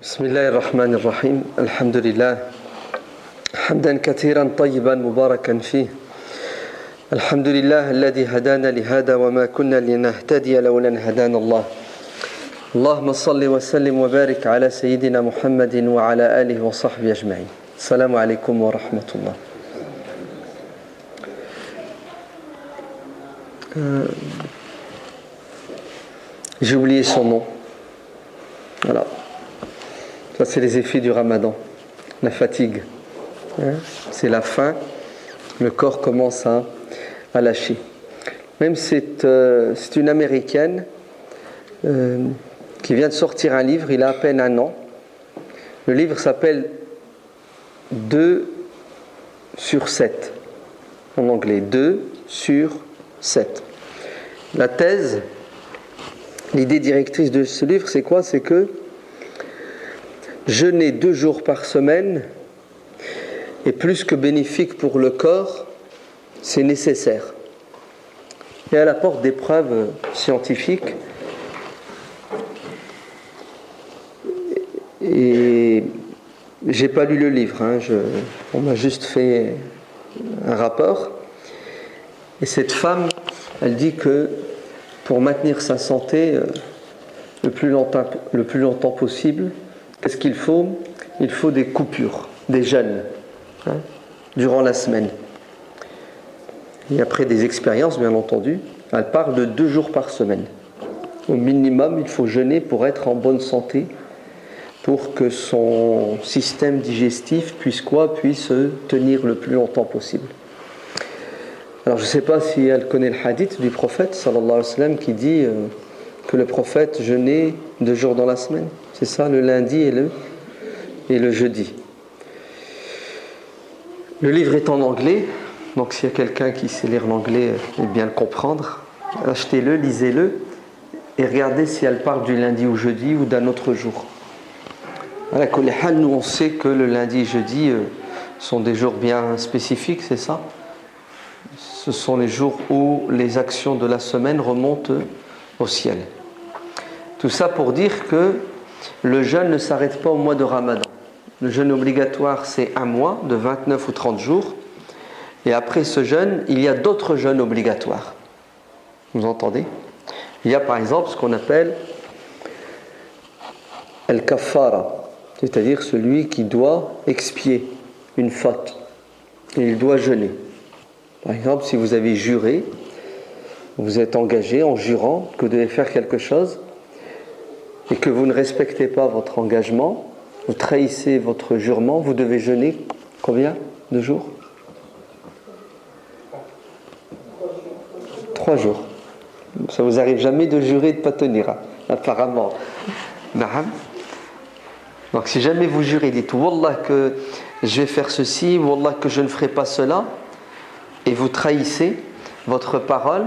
بسم الله الرحمن الرحيم الحمد لله حمدا كثيرا طيبا مباركا فيه الحمد لله الذي هدانا لهذا وما كنا لنهتدي لولا أن هدانا الله اللهم صل وسلم وبارك على سيدنا محمد وعلى آله وصحبه أجمعين السلام عليكم ورحمة الله. J'ai oublié son nom. Voilà. Ça, c'est les effets du ramadan. La fatigue. C'est la faim. Le corps commence à lâcher. Même c'est une Américaine qui vient de sortir un livre. Il a à peine 1 an. Le livre s'appelle 2/7. En anglais. 2/7. La thèse, l'idée directrice de ce livre, c'est quoi? C'est que jeûner 2 jours par semaine est plus que bénéfique pour le corps, c'est nécessaire. Et elle apporte des preuves scientifiques. Et j'ai pas lu le livre, on m'a juste fait un rapport. Et cette femme, elle dit que pour maintenir sa santé le plus longtemps possible, qu'est-ce qu'il faut? Il faut des coupures, des jeûnes, durant la semaine. Et après des expériences, bien entendu, elle parle de 2 jours par semaine. Au minimum, il faut jeûner pour être en bonne santé, pour que son système digestif puisse tenir le plus longtemps possible. Alors je ne sais pas si elle connaît le hadith du prophète sallallahu alayhi wa sallam qui dit que le prophète jeûnait 2 jours dans la semaine. C'est ça, le lundi et le jeudi. Le livre est en anglais, donc s'il y a quelqu'un qui sait lire l'anglais et bien le comprendre, achetez-le, lisez-le et regardez si elle parle du lundi ou jeudi ou d'un autre jour. Voilà, nous on sait que le lundi et jeudi sont des jours bien spécifiques, c'est ça? Ce sont les jours où les actions de la semaine remontent au ciel. Tout ça pour dire que le jeûne ne s'arrête pas au mois de Ramadan. Le jeûne obligatoire, c'est 1 mois, de 29 ou 30 jours. Et après ce jeûne, il y a d'autres jeûnes obligatoires. Vous entendez? Il y a par exemple ce qu'on appelle al-kaffara, c'est-à-dire celui qui doit expier une faute. Et il doit jeûner. Par exemple, si vous avez juré, vous êtes engagé en jurant que vous devez faire quelque chose et que vous ne respectez pas votre engagement, vous trahissez votre jurement, vous devez jeûner combien de jours? 3 jours. Ça vous arrive jamais de jurer et de ne pas tenir, apparemment. Donc si jamais vous jurez, dites Wallah que je vais faire ceci, Wallah que je ne ferai pas cela, et vous trahissez votre parole,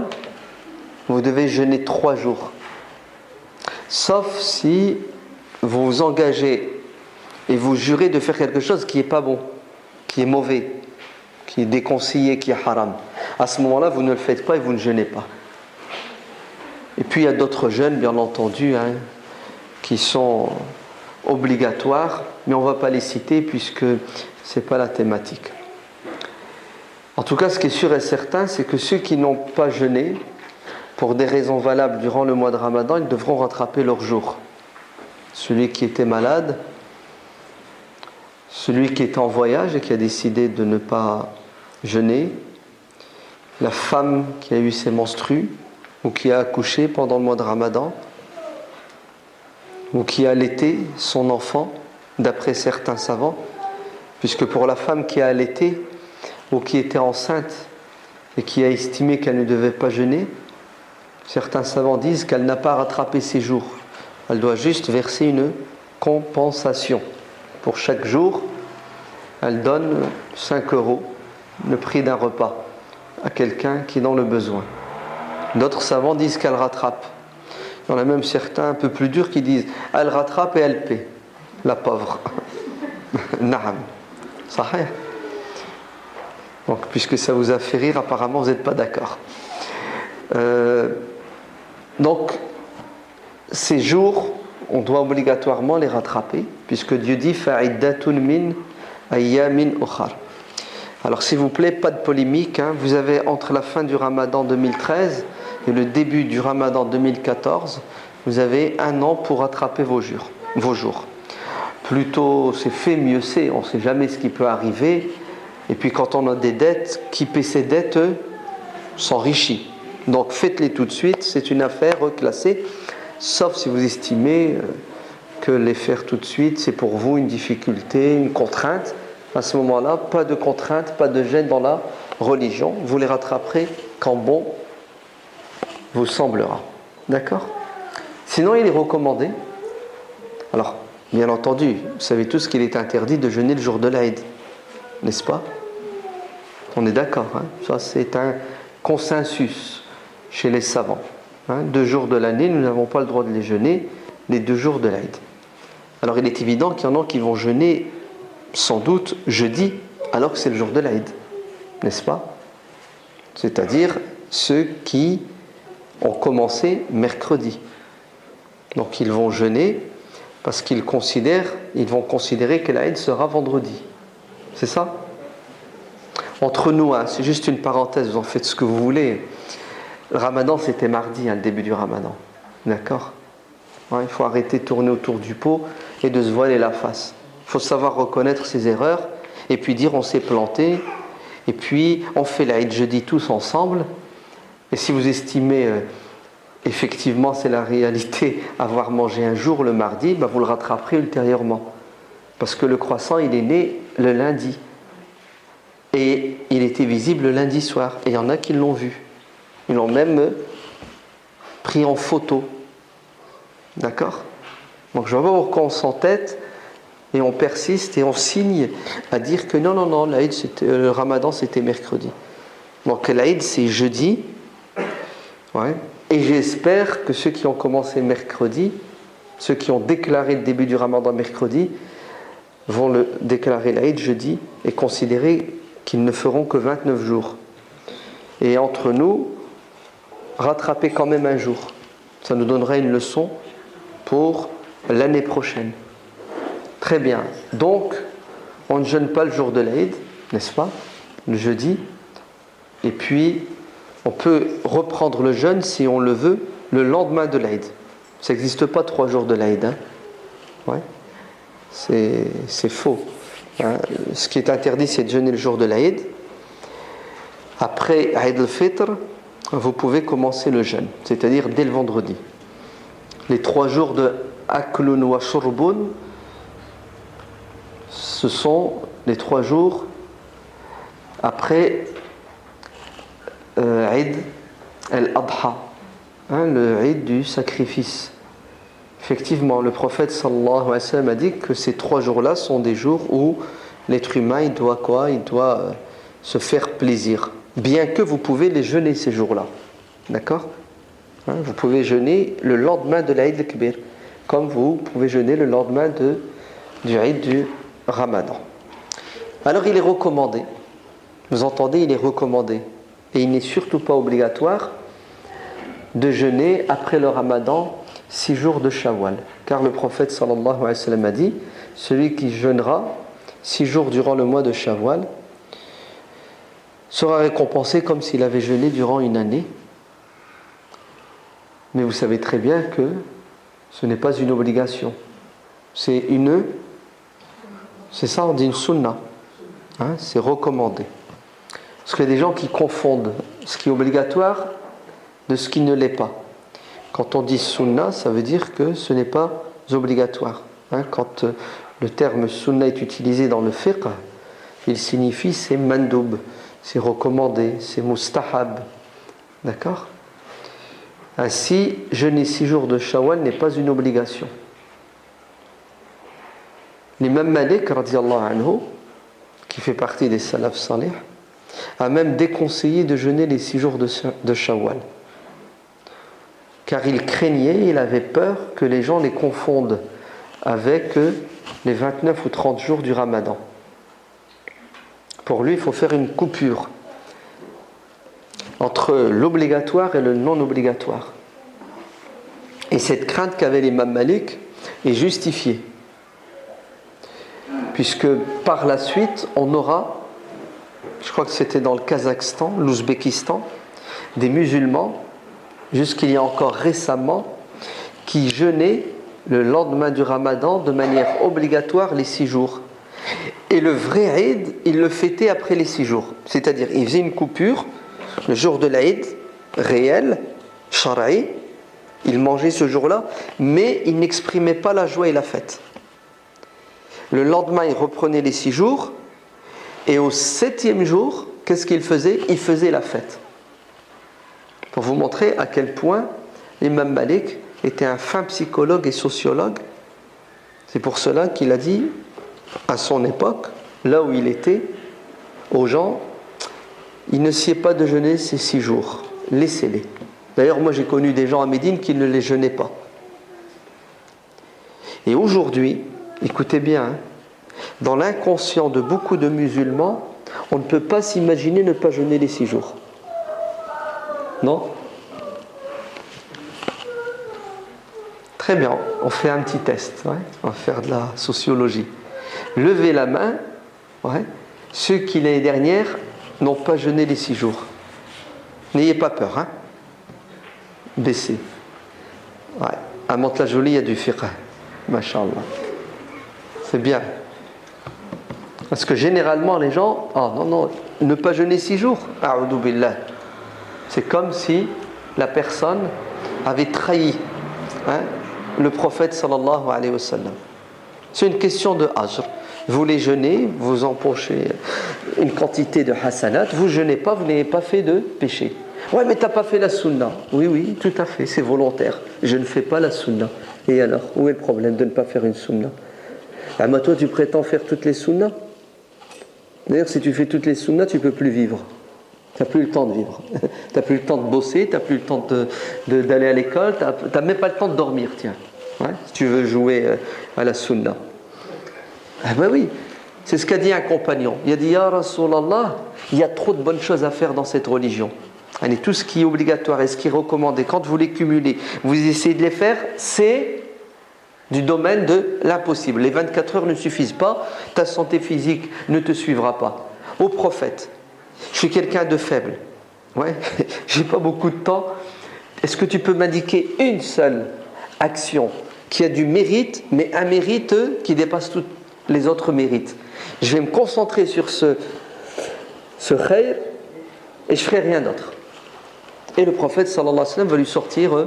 vous devez jeûner 3 jours. Sauf si vous vous engagez et vous jurez de faire quelque chose qui n'est pas bon, qui est mauvais, qui est déconseillé, qui est haram. À ce moment-là, vous ne le faites pas et vous ne jeûnez pas. Et puis il y a d'autres jeûnes, bien entendu, qui sont obligatoires, mais on ne va pas les citer puisque ce n'est pas la thématique. En tout cas, ce qui est sûr et certain, c'est que ceux qui n'ont pas jeûné, pour des raisons valables durant le mois de Ramadan, ils devront rattraper leurs jours. Celui qui était malade, celui qui est en voyage et qui a décidé de ne pas jeûner, la femme qui a eu ses menstrues ou qui a accouché pendant le mois de Ramadan, ou qui a allaité son enfant, d'après certains savants, puisque pour la femme qui a allaité ou qui était enceinte et qui a estimé qu'elle ne devait pas jeûner, certains savants disent qu'elle n'a pas rattrapé ses jours. Elle doit juste verser une compensation. Pour chaque jour, elle donne 5 €, le prix d'un repas, à quelqu'un qui est dans le besoin. D'autres savants disent qu'elle rattrape. Il y en a même certains un peu plus durs qui disent elle rattrape et elle paie, la pauvre. Naam. Sahih. Donc, puisque ça vous a fait rire, apparemment vous n'êtes pas d'accord. Donc, ces jours on doit obligatoirement les rattraper, puisque Dieu dit fa'iddatun min ayyamin ukhar. Alors s'il vous plaît, pas de polémique, hein. Vous avez entre la fin du Ramadan 2013 et le début du Ramadan 2014, vous avez 1 an pour rattraper vos jours. Plutôt c'est fait, mieux c'est, on ne sait jamais ce qui peut arriver. Et puis quand on a des dettes, qui paie ses dettes s'enrichit. Donc faites-les tout de suite, c'est une affaire reclassée, sauf si vous estimez que les faire tout de suite, c'est pour vous une difficulté, une contrainte. À ce moment-là, pas de contrainte, pas de gêne dans la religion. Vous les rattraperez quand bon vous semblera. D'accord ? Sinon, il est recommandé. Alors, bien entendu, vous savez tous qu'il est interdit de jeûner le jour de l'Aïd. N'est-ce pas ? On est d'accord, hein ? Ça, c'est un consensus chez les savants. 2 jours de l'année, nous n'avons pas le droit de les jeûner, les 2 jours de l'Aïd. Alors, il est évident qu'il y en a qui vont jeûner sans doute jeudi, alors que c'est le jour de l'Aïd, n'est-ce pas ? C'est-à-dire ceux qui ont commencé mercredi. Donc ils vont jeûner parce ils vont considérer que l'Aïd sera vendredi. C'est ça ? Entre nous, hein, c'est juste une parenthèse, vous en faites ce que vous voulez. Le Ramadan, c'était mardi, hein, le début du Ramadan. D'accord ? Ouais, il faut arrêter de tourner autour du pot et de se voiler la face. Il faut savoir reconnaître ses erreurs et puis dire on s'est planté et puis on fait l'Aïd jeudi tous ensemble. Et si vous estimez effectivement c'est la réalité avoir mangé un jour le mardi, vous le rattraperez ultérieurement. Parce que le croissant il est né le lundi et il était visible le lundi soir. Et il y en a qui l'ont vu. Ils l'ont même pris en photo. D'accord ? Donc je vois pourquoi on s'entête. Et on persiste et on signe à dire que non, l'Aïd, le Ramadan c'était mercredi. Donc l'Aïd c'est jeudi. Ouais. Et j'espère que ceux qui ont commencé mercredi, ceux qui ont déclaré le début du Ramadan mercredi, vont le déclarer l'Aïd jeudi et considérer qu'ils ne feront que 29 jours. Et entre nous, rattraper quand même un jour. Ça nous donnera une leçon pour l'année prochaine. Très bien. Donc, on ne jeûne pas le jour de l'Aïd, n'est-ce pas ? Le jeudi. Et puis, on peut reprendre le jeûne, si on le veut, le lendemain de l'Aïd. Ça n'existe pas 3 jours de l'Aïd. Hein ? Ouais. C'est faux. Hein ? Ce qui est interdit, c'est de jeûner le jour de l'Aïd. Après Aïd al-Fitr, vous pouvez commencer le jeûne, c'est-à-dire dès le vendredi. Les 3 jours de Aklun wa Shurbun, ce sont les 3 jours après Eid al-Adha, le Eid du sacrifice. Effectivement, le prophète sallallahu alayhi wa sallam a dit que ces 3 jours-là sont des jours où l'être humain il doit se faire plaisir. Bien que vous pouvez les jeûner ces jours-là. D'accord ? Vous pouvez jeûner le lendemain de l'Aïd al-Kbir, comme vous pouvez jeûner le lendemain du Eid du Ramadan. Alors il est recommandé, vous entendez, il est recommandé, et il n'est surtout pas obligatoire de jeûner après le Ramadan 6 jours de Shawwal, car le prophète sallallahu alayhi wa sallam a dit celui qui jeûnera 6 jours durant le mois de Shawwal sera récompensé comme s'il avait jeûné durant une année. Mais vous savez très bien que ce n'est pas une obligation, c'est ça on dit une sunna, c'est recommandé. Parce qu'il y a des gens qui confondent ce qui est obligatoire de ce qui ne l'est pas. Quand on dit sunna, ça veut dire que ce n'est pas obligatoire. Quand le terme sunna est utilisé dans le fiqh, il signifie c'est mandoub, c'est recommandé, c'est mustahab. D'accord ? Ainsi, jeûner 6 jours de Shawwal n'est pas une obligation. L'imam Malik, radiyallahu anhu, qui fait partie des salaf salih, a même déconseillé de jeûner les 6 jours de Shawwal. Car il avait peur que les gens les confondent avec les 29 ou 30 jours du Ramadan. Pour lui, il faut faire une coupure entre l'obligatoire et le non obligatoire. Et cette crainte qu'avait l'imam Malik, est justifié. Puisque par la suite, on aura, je crois que c'était dans le Kazakhstan, l'Ouzbékistan, des musulmans, jusqu'il y a encore récemment, qui jeûnaient le lendemain du Ramadan de manière obligatoire les 6 jours. Et le vrai Eid, il le fêtait après les 6 jours. C'est-à-dire, il faisait une coupure le jour de l'Eid, réel, shara'i, il mangeait ce jour-là, mais il n'exprimait pas la joie et la fête. Le lendemain, il reprenait les 6 jours, et au 7e jour, qu'est-ce qu'il faisait? Il faisait la fête. Pour vous montrer à quel point l'imam Malik était un fin psychologue et sociologue. C'est pour cela qu'il a dit, à son époque, là où il était, aux gens, il ne sied pas de jeûner ces 6 jours, laissez-les. D'ailleurs, moi j'ai connu des gens à Médine qui ne les jeûnaient pas. Et aujourd'hui, écoutez bien, hein, dans l'inconscient de beaucoup de musulmans, on ne peut pas s'imaginer ne pas jeûner les 6 jours. Non? Très bien, on fait un petit test, ouais. On va faire de la sociologie. Levez la main, ouais. Ceux qui l'année dernière n'ont pas jeûné les 6 jours. N'ayez pas peur, hein. Baissez. Ouais. À Mantes-la-Jolie, il y a du fiqh. Masha'Allah. C'est bien. Parce que généralement, les gens, oh non, ne pas jeûner 6 jours. A'udhu billah. C'est comme si la personne avait trahi, hein, le prophète sallallahu alayhi wa sallam. C'est une question de ajr. Vous les jeûnez, vous empochez une quantité de hasanat, vous jeûnez pas, vous n'avez pas fait de péché. Ouais, mais t'as pas fait la sunna. Oui, tout à fait, c'est volontaire. Je ne fais pas la sunna. Et alors, où est le problème de ne pas faire une sunna? Ah, mais toi, tu prétends faire toutes les sunnas. D'ailleurs, si tu fais toutes les sunnas, tu peux plus vivre. Tu n'as plus le temps de vivre. Tu n'as plus le temps de bosser, tu n'as plus le temps d'aller à l'école, tu n'as même pas le temps de dormir, tiens. Ouais, si tu veux jouer à la sunna. Ah ben oui, c'est ce qu'a dit un compagnon. Il a dit, Ya Rasulallah, il y a trop de bonnes choses à faire dans cette religion. Allez, tout ce qui est obligatoire et ce qui est recommandé, quand vous les cumulez, vous essayez de les faire, c'est du domaine de l'impossible. Les 24 heures ne suffisent pas, ta santé physique ne te suivra pas. Ô prophète, je suis quelqu'un de faible. Ouais, j'ai pas beaucoup de temps. Est-ce que tu peux m'indiquer une seule action qui a du mérite, mais un mérite qui dépasse tous les autres mérites? Je vais me concentrer sur ce khayr et je ferai rien d'autre. Et le prophète sallallahu alayhi wa sallam va lui sortir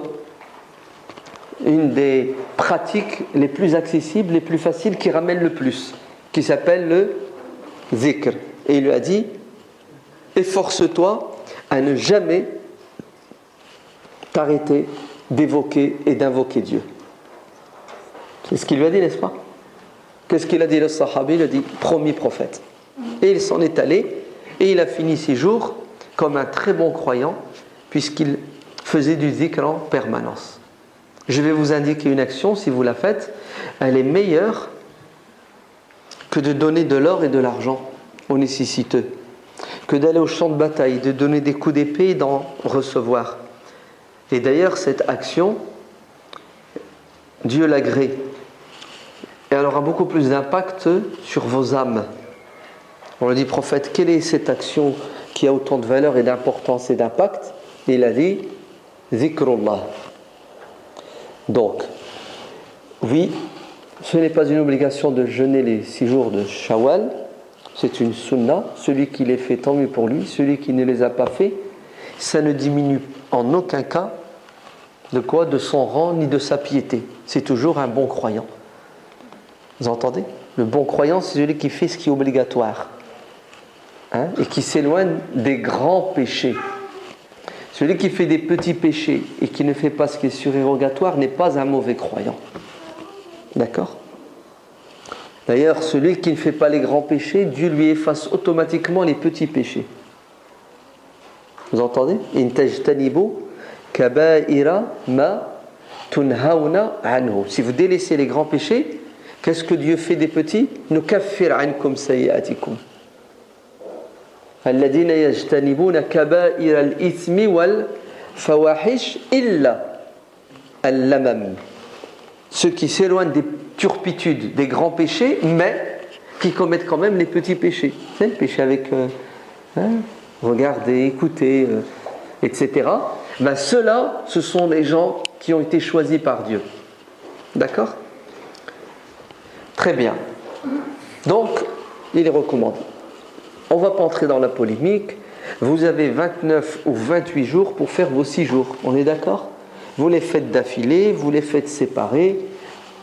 une des pratiques les plus accessibles, les plus faciles, qui ramènent le plus, qui s'appelle le zikr. Et il lui a dit, efforce-toi à ne jamais t'arrêter d'évoquer et d'invoquer Dieu. C'est ce qu'il lui a dit, n'est-ce pas? Qu'est-ce qu'il a dit le sahabi? Il a dit, promis prophète. Et il s'en est allé, et il a fini ses jours comme un très bon croyant, puisqu'il faisait du zikr en permanence. Je vais vous indiquer une action, si vous la faites, elle est meilleure que de donner de l'or et de l'argent aux nécessiteux, que d'aller au champ de bataille, de donner des coups d'épée et d'en recevoir. Et d'ailleurs, cette action, Dieu l'agrée, et elle aura beaucoup plus d'impact sur vos âmes. On lui dit, prophète, quelle est cette action qui a autant de valeur et d'importance et d'impact? Et il a dit, zikrullah. Donc, oui, ce n'est pas une obligation de jeûner les 6 jours de Shawwal, c'est une sunna. Celui qui les fait, tant mieux pour lui. Celui qui ne les a pas fait, ça ne diminue en aucun cas de quoi? De son rang ni de sa piété. C'est toujours un bon croyant. Vous entendez? Le bon croyant, c'est celui qui fait ce qui est obligatoire, hein, et qui s'éloigne des grands péchés. Celui qui fait des petits péchés et qui ne fait pas ce qui est surérogatoire n'est pas un mauvais croyant. D'accord? D'ailleurs, celui qui ne fait pas les grands péchés, Dieu lui efface automatiquement les petits péchés. Vous entendez? In tajtanibu kaba'ira ma tunhauna anhu. Si vous délaissez les grands péchés, qu'est-ce que Dieu fait des petits? Nukaffir ankum sayyi'atikum. الذين يجتنبون كبائر الإثم والفواحش إلا اللمم ceux qui s'éloignent des turpitudes, des grands péchés, mais qui commettent quand même les petits péchés. C'est le péché avec regarder, écouter, etc. Ben, ceux-là, ce sont les gens qui ont été choisis par Dieu. D'accord ? Très bien. Donc, il est recommandé. On ne va pas entrer dans la polémique. Vous avez 29 ou 28 jours pour faire vos 6 jours. On est d'accord ? Vous les faites d'affilée, vous les faites séparer.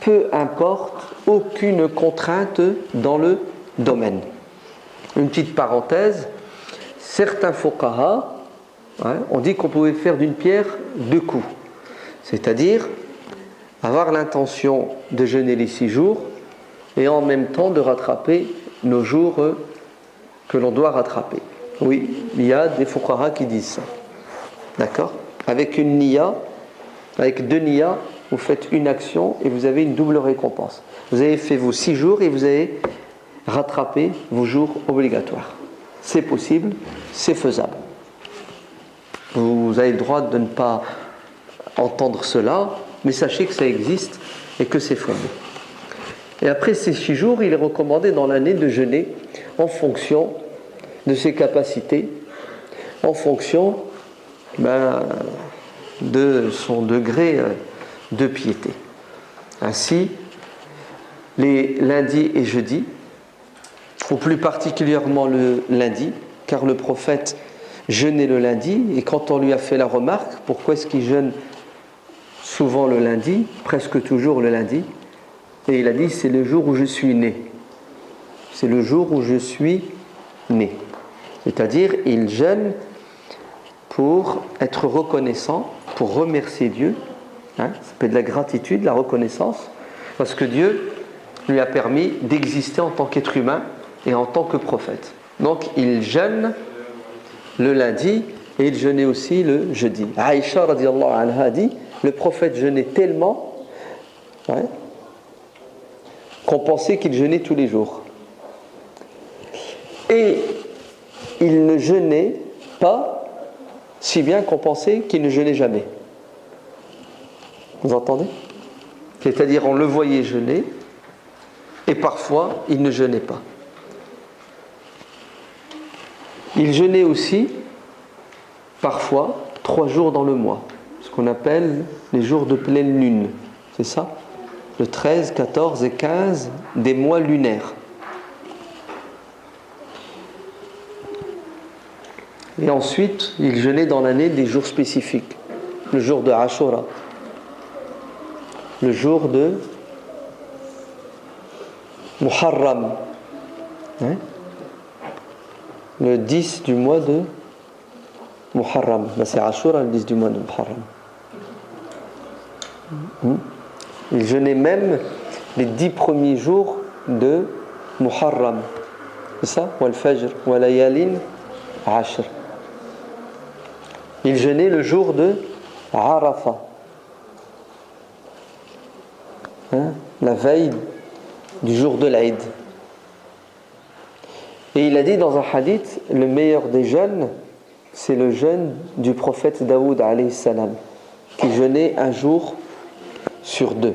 Peu importe, aucune contrainte dans le domaine. Une petite parenthèse. Certains fuqaha, on dit qu'on pouvait faire d'une pierre 2 coups. C'est-à-dire avoir l'intention de jeûner les 6 jours et en même temps de rattraper nos jours que l'on doit rattraper. Oui, il y a des fuqaha qui disent ça. D'accord ? Avec une niya, avec 2 niyas, vous faites une action et vous avez une double récompense. Vous avez fait vos 6 jours et vous avez rattrapé vos jours obligatoires. C'est possible, c'est faisable. Vous avez le droit de ne pas entendre cela, mais sachez que ça existe et que c'est fondé. Et après ces 6 jours, il est recommandé dans l'année de jeûner en fonction de ses capacités, en fonction de son degré de piété. Ainsi, les lundis et jeudis, ou plus particulièrement le lundi, car le prophète jeûnait le lundi, et quand on lui a fait la remarque, pourquoi est-ce qu'il jeûne souvent le lundi, presque toujours le lundi, et il a dit, c'est le jour où je suis né. C'est le jour où je suis né. C'est-à-dire, il jeûne pour être reconnaissant, pour remercier Dieu. Ça s'appelle de la gratitude, la reconnaissance, parce que Dieu lui a permis d'exister en tant qu'être humain et en tant que prophète. Donc, il jeûne le lundi et il jeûnait aussi le jeudi. Aïcha radiyallahu anha dit, le prophète jeûnait tellement qu'on pensait qu'il jeûnait tous les jours. Et il ne jeûnait pas si bien qu'on pensait qu'il ne jeûnait jamais. Vous entendez ? C'est-à-dire on le voyait jeûner et parfois il ne jeûnait pas. Il jeûnait aussi parfois 3 jours dans le mois, ce qu'on appelle les jours de pleine lune. C'est ça ? Le 13, 14 et 15 des mois lunaires. Et ensuite, il jeûnait dans l'année des jours spécifiques. Le jour de Ashura, le jour de Muharram, le 10 du mois de Muharram. C'est Ashura, le 10 du mois de Muharram. Il jeûnait même les 10 premiers jours de Muharram. C'est ça ? Wal Fajr, wa layalin Ashr. Il jeûnait le jour de Arafah. La veille du jour de l'Aïd. Et il a dit dans un hadith, le meilleur des jeûnes, c'est le jeûne du prophète Daoud alayhi salam, qui jeûnait un jour sur 2.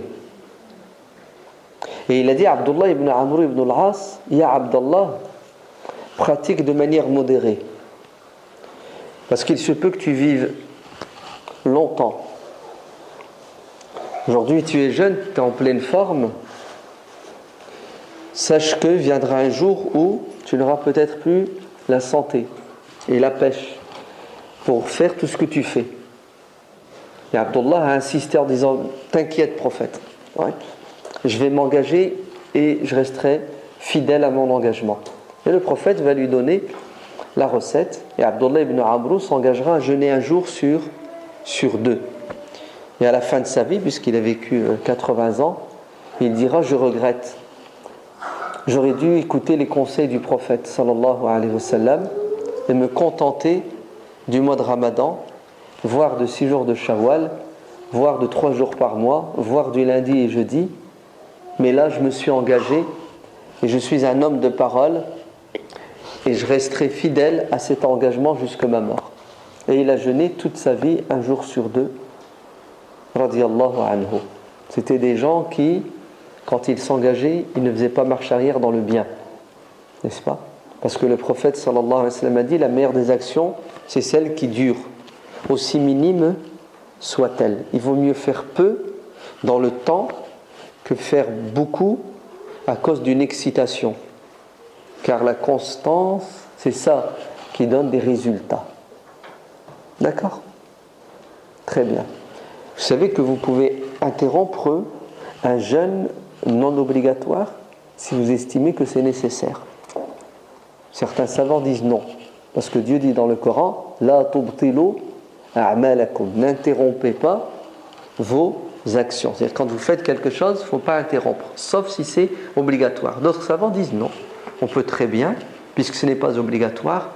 Et il a dit à Abdullah ibn Amr ibn al-As, Ya Abdallah, pratique de manière modérée. Parce qu'il se peut que tu vives longtemps. Aujourd'hui, tu es jeune, tu es en pleine forme. Sache que viendra un jour où tu n'auras peut-être plus la santé et la pêche pour faire tout ce que tu fais. Et Abdullah a insisté en disant, t'inquiète prophète, je vais m'engager et je resterai fidèle à mon engagement. Et le prophète va lui donner la recette, et Abdullah ibn Amr s'engagera à jeûner un jour sur 2. Et à la fin de sa vie, puisqu'il a vécu 80 ans, il dira, je regrette. J'aurais dû écouter les conseils du prophète sallallahu alayhi wa sallam et me contenter du mois de Ramadan, voire de 6 jours de Shawwal, voire de 3 jours par mois, voire du lundi et jeudi. Mais là, je me suis engagé et je suis un homme de parole et je resterai fidèle à cet engagement jusqu'à ma mort. Et il a jeûné toute sa vie, un jour sur 2, radiyallahu anhu. C'était des gens qui, quand ils s'engageaient, ils ne faisaient pas marche arrière dans le bien. N'est-ce pas? Parce que le prophète sallallahu alayhi wa sallam a dit, la meilleure des actions, c'est celle qui dure, aussi minime soit-elle. Il vaut mieux faire peu dans le temps que faire beaucoup à cause d'une excitation. Car la constance, c'est ça qui donne des résultats. D'accord? Très bien. Vous savez que vous pouvez interrompre un jeûne non obligatoire si vous estimez que c'est nécessaire. Certains savants disent non. Parce que Dieu dit dans le Coran, La tubtilu a'malakum. N'interrompez pas vos actions. C'est-à-dire quand vous faites quelque chose, il ne faut pas interrompre, sauf si c'est obligatoire. D'autres savants disent non. On peut très bien, puisque ce n'est pas obligatoire,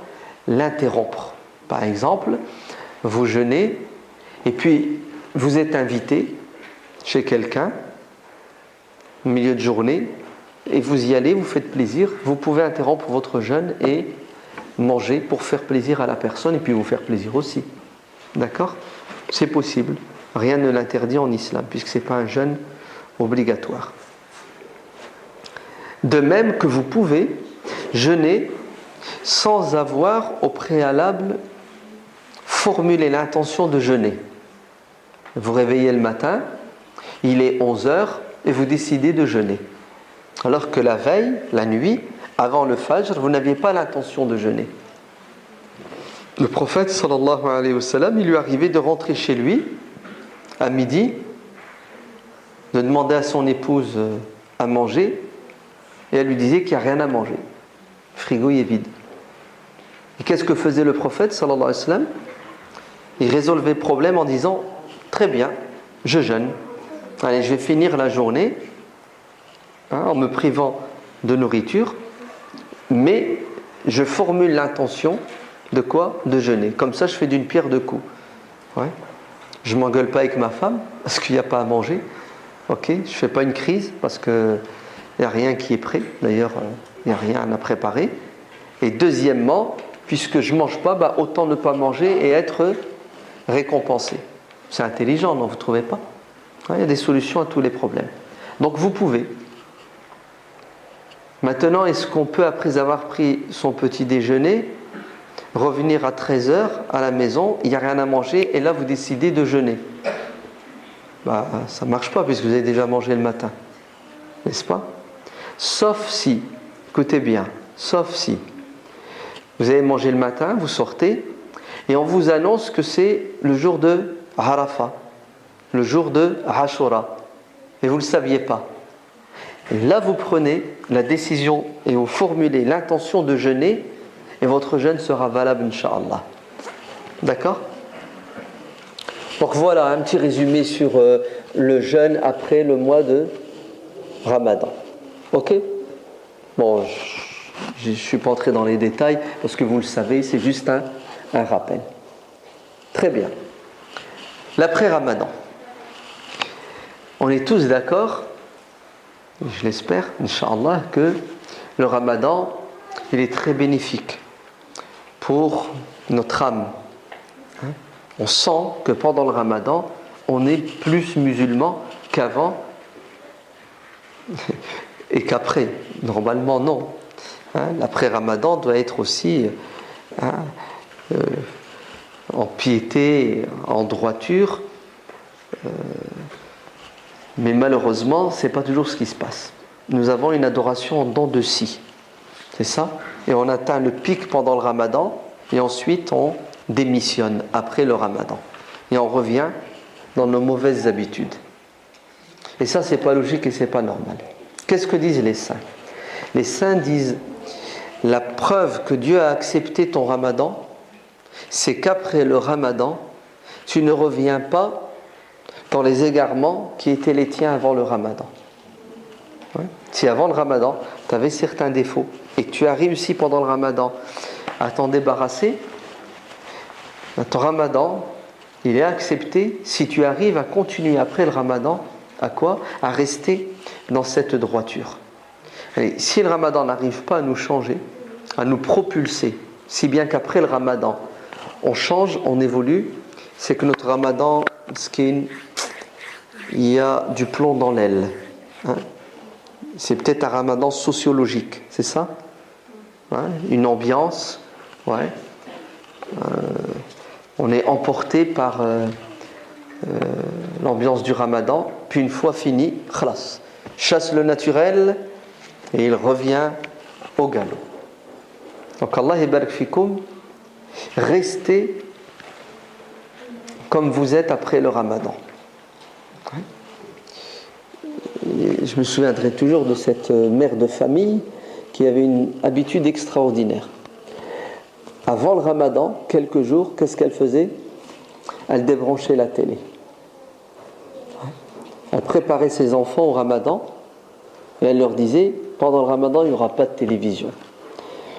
l'interrompre. Par exemple, vous jeûnez et puis vous êtes invité chez quelqu'un au milieu de journée et vous y allez, vous faites plaisir, vous pouvez interrompre votre jeûne et manger pour faire plaisir à la personne et puis vous faire plaisir aussi. D'accord? C'est possible. Rien ne l'interdit en islam puisque ce n'est pas un jeûne obligatoire. De même que vous pouvez jeûner sans avoir au préalable formulé l'intention de jeûner. Vous réveillez le matin, il est 11h et vous décidez de jeûner. Alors que la veille, la nuit, avant le Fajr, vous n'aviez pas l'intention de jeûner. Le prophète sallallahu alayhi wa sallam, il lui arrivait de rentrer chez lui à midi, de demander à son épouse à manger et elle lui disait qu'il n'y a rien à manger. Le frigo est vide. Et qu'est-ce que faisait le prophète sallallahu alayhi wa sallam? Il résolvait le problème en disant très bien, je jeûne. Allez, je vais finir la journée en me privant de nourriture, mais je formule l'intention de quoi? De jeûner. Comme ça, je fais d'une pierre deux coups. Ouais. Je ne m'engueule pas avec ma femme parce qu'il n'y a pas à manger. Ok, je ne fais pas une crise parce qu'il n'y a rien qui est prêt. D'ailleurs, il n'y a rien à préparer. Et deuxièmement, puisque je ne mange pas, autant ne pas manger et être récompensé. C'est intelligent, non? Vous ne trouvez pas? Il y a des solutions à tous les problèmes. Donc vous pouvez. Maintenant, est-ce qu'on peut, après avoir pris son petit déjeuner, revenir à 13h à la maison, il n'y a rien à manger, et là vous décidez de jeûner? Ça ne marche pas, puisque vous avez déjà mangé le matin. N'est-ce pas? Sauf si, écoutez bien, sauf si vous avez mangé le matin, vous sortez, et on vous annonce que c'est le jour de Arafat, le jour de Ashura, et vous ne le saviez pas. Et là, vous prenez la décision et vous formulez l'intention de jeûner, et votre jeûne sera valable, Inch'Allah. D'accord? Donc voilà, un petit résumé sur le jeûne après le mois de Ramadan. Ok? Bon, je ne suis pas entré dans les détails, parce que vous le savez, c'est juste un rappel. Très bien. L'après-Ramadan. On est tous d'accord, je l'espère, Inch'Allah, que le Ramadan, il est très bénéfique pour notre âme. On sent que pendant le Ramadan, on est plus musulman qu'avant et qu'après. Normalement, non. L'après-Ramadan doit être aussi en piété, en droiture. Mais malheureusement, ce n'est pas toujours ce qui se passe. Nous avons une adoration en dents de scie. C'est ça? Et on atteint le pic pendant le Ramadan, et ensuite on démissionne après le Ramadan. Et on revient dans nos mauvaises habitudes. Et ça, c'est pas logique et c'est pas normal. Qu'est-ce que disent les saints? Les saints disent, la preuve que Dieu a accepté ton Ramadan, c'est qu'après le Ramadan, tu ne reviens pas dans les égarements qui étaient les tiens avant le Ramadan. Ouais. Si avant le Ramadan, tu avais certains défauts et que tu as réussi pendant le Ramadan à t'en débarrasser, ton Ramadan, il est accepté si tu arrives à continuer après le Ramadan, à quoi? À rester dans cette droiture. Et si le Ramadan n'arrive pas à nous changer, à nous propulser, si bien qu'après le Ramadan, on change, on évolue, c'est que notre Ramadan, skin, il y a du plomb dans l'aile. Hein. C'est peut-être un ramadan sociologique, c'est ça? Hein, une ambiance, ouais. On est emporté par l'ambiance du ramadan, puis une fois fini, khalas, chasse le naturel et il revient au galop. Donc Allah yabarak fikoum, restez comme vous êtes après le ramadan. Et je me souviendrai toujours de cette mère de famille qui avait une habitude extraordinaire. Avant le ramadan, quelques jours, qu'est-ce qu'elle faisait? Elle débranchait la télé. Elle préparait ses enfants au ramadan et elle leur disait, pendant le ramadan, il n'y aura pas de télévision.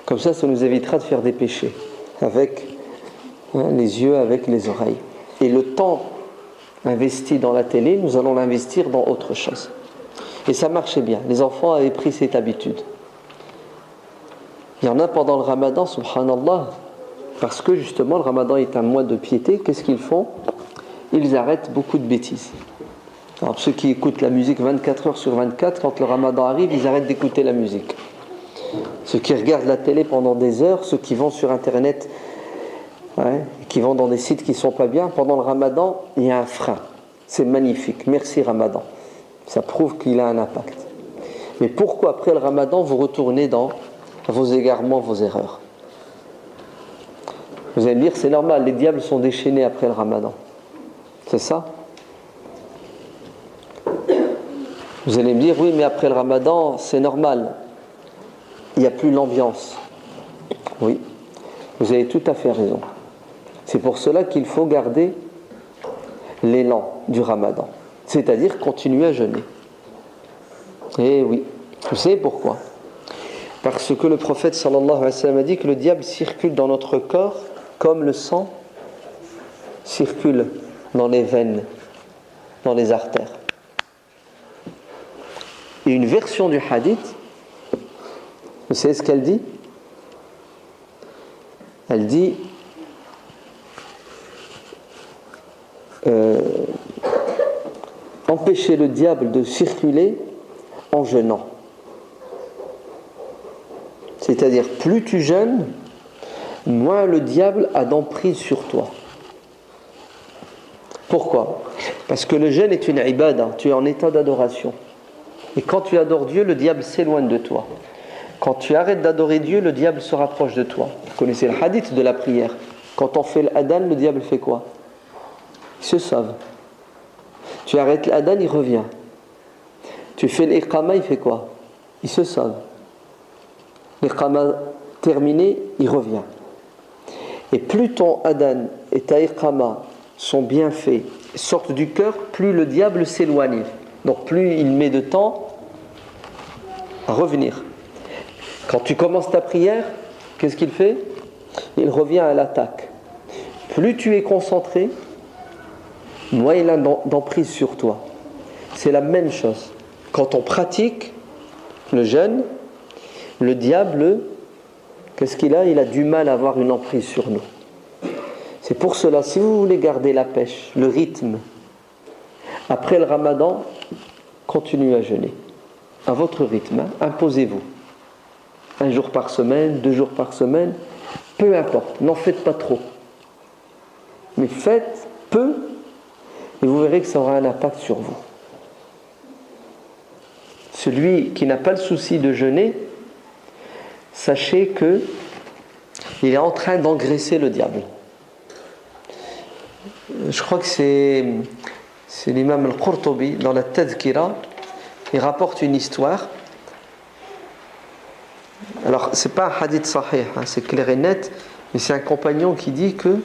Comme ça nous évitera de faire des péchés avec les yeux, avec les oreilles. Et le temps investi dans la télé, nous allons l'investir dans autre chose. Et ça marchait bien. Les enfants avaient pris cette habitude. Il y en a pendant le ramadan, subhanallah, parce que justement le ramadan est un mois de piété, qu'est-ce qu'ils font? Ils arrêtent beaucoup de bêtises. Alors ceux qui écoutent la musique 24 heures sur 24, quand le ramadan arrive, ils arrêtent d'écouter la musique. Ceux qui regardent la télé pendant des heures, ceux qui vont sur internet, qui vont dans des sites qui ne sont pas bien, pendant le ramadan, il y a un frein. C'est magnifique. Merci ramadan. Ça prouve qu'il a un impact. Mais pourquoi après le ramadan, vous retournez dans vos égarements, vos erreurs? Vous allez me dire, c'est normal, les diables sont déchaînés après le ramadan. C'est ça? Vous allez me dire, oui, mais après le ramadan, c'est normal. Il n'y a plus l'ambiance. Oui, vous avez tout à fait raison. C'est pour cela qu'il faut garder l'élan du ramadan. C'est-à-dire continuer à jeûner. Et oui, vous savez pourquoi? Parce que le prophète sallallahu alayhi wa sallam a dit que le diable circule dans notre corps comme le sang circule dans les veines, dans les artères. Et une version du hadith, vous savez ce qu'elle dit? Elle dit empêcher le diable de circuler en jeûnant. C'est-à-dire, plus tu jeûnes, moins le diable a d'emprise sur toi. Pourquoi? Parce que le jeûne est une ibada, tu es en état d'adoration. Et quand tu adores Dieu, le diable s'éloigne de toi. Quand tu arrêtes d'adorer Dieu, le diable se rapproche de toi. Vous connaissez le hadith de la prière. Quand on fait l'adhan, le diable fait quoi? Il se sauve. Tu arrêtes l'adhan, il revient. Tu fais l'iqama, il fait quoi? Il se sauve. L'iqama terminé, il revient. Et plus ton adhan et ta iqama sont bien faits, sortent du cœur, plus le diable s'éloigne. Donc plus il met de temps à revenir. Quand tu commences ta prière, qu'est-ce qu'il fait? Il revient à l'attaque. Plus tu es concentré, moins il a d'emprise sur toi. C'est la même chose. Quand on pratique le jeûne, le diable, qu'est-ce qu'il a? Il a du mal à avoir une emprise sur nous. C'est pour cela, si vous voulez garder la pêche, le rythme, après le ramadan, continuez à jeûner. À votre rythme, imposez-vous. 1 jour par semaine, 2 jours par semaine, peu importe, n'en faites pas trop. Mais faites peu, et vous verrez que ça aura un impact sur vous. Celui qui n'a pas le souci de jeûner, sachez que il est en train d'engraisser le diable. Je crois que c'est l'imam al-Qurtubi dans la Tadhkira, il rapporte une histoire. Alors c'est pas un hadith sahih, c'est clair et net, mais c'est un compagnon qui dit que,